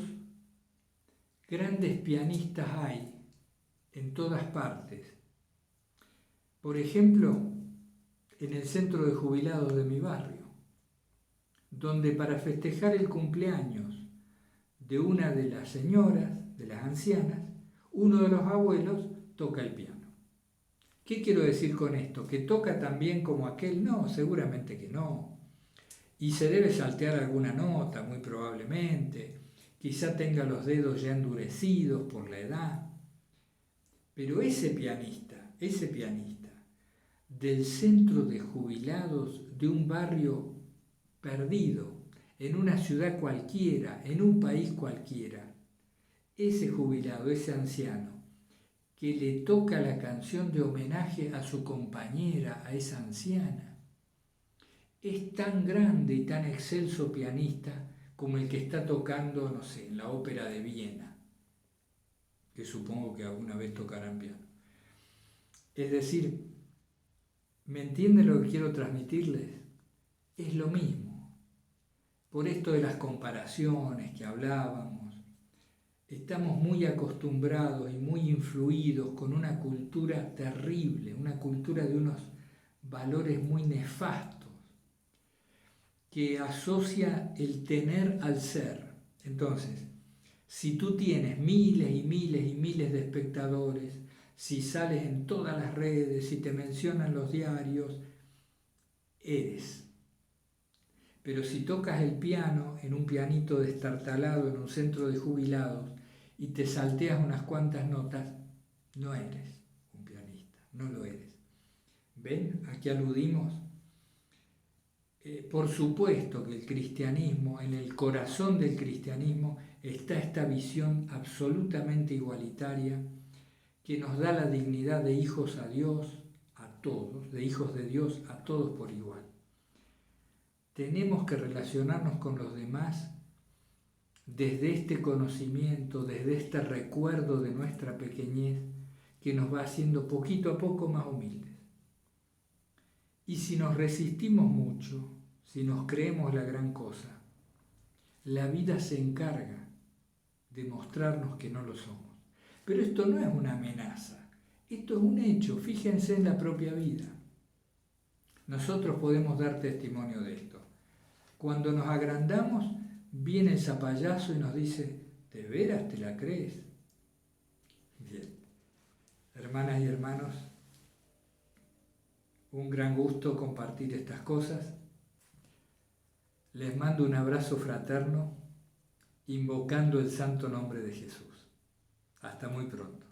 grandes pianistas hay en todas partes. Por ejemplo, en el centro de jubilados de mi barrio, donde para festejar el cumpleaños de una de las señoras, de las ancianas, uno de los abuelos toca el piano. ¿Qué quiero decir con esto? ¿Que toca tan bien como aquel? No, seguramente que no. Y se debe saltear alguna nota, muy probablemente. Quizá tenga los dedos ya endurecidos por la edad. Pero ese pianista, del centro de jubilados de un barrio perdido, en una ciudad cualquiera, en un país cualquiera, ese jubilado, ese anciano, que le toca la canción de homenaje a su compañera, a esa anciana, es tan grande y tan excelso pianista como el que está tocando, no sé, en la ópera de Viena, que supongo que alguna vez tocarán piano. Es decir, ¿me entienden lo que quiero transmitirles? Es lo mismo. Por esto de las comparaciones que hablábamos, estamos muy acostumbrados y muy influidos con una cultura terrible, una cultura de unos valores muy nefastos, que asocia el tener al ser. Entonces, si tú tienes miles y miles y miles de espectadores, si sales en todas las redes, si te mencionan los diarios, eres. Pero si tocas el piano en un pianito destartalado en un centro de jubilados y te salteas unas cuantas notas, no eres un pianista, no lo eres. ¿Ven? ¿A qué aludimos? Por supuesto que el cristianismo, en el corazón del cristianismo, está esta visión absolutamente igualitaria que nos da la dignidad de hijos a Dios, a todos, de hijos de Dios a todos por igual. Tenemos que relacionarnos con los demás desde este conocimiento, desde este recuerdo de nuestra pequeñez que nos va haciendo poquito a poco más humildes. Y si nos resistimos mucho, si nos creemos la gran cosa, la vida se encarga de mostrarnos que no lo somos. Pero esto no es una amenaza, esto es un hecho, fíjense en la propia vida. Nosotros podemos dar testimonio de esto. Cuando nos agrandamos, viene el zapallazo y nos dice, ¿de veras te la crees? Bien, hermanas y hermanos, un gran gusto compartir estas cosas. Les mando un abrazo fraterno, invocando el santo nombre de Jesús. Hasta muy pronto.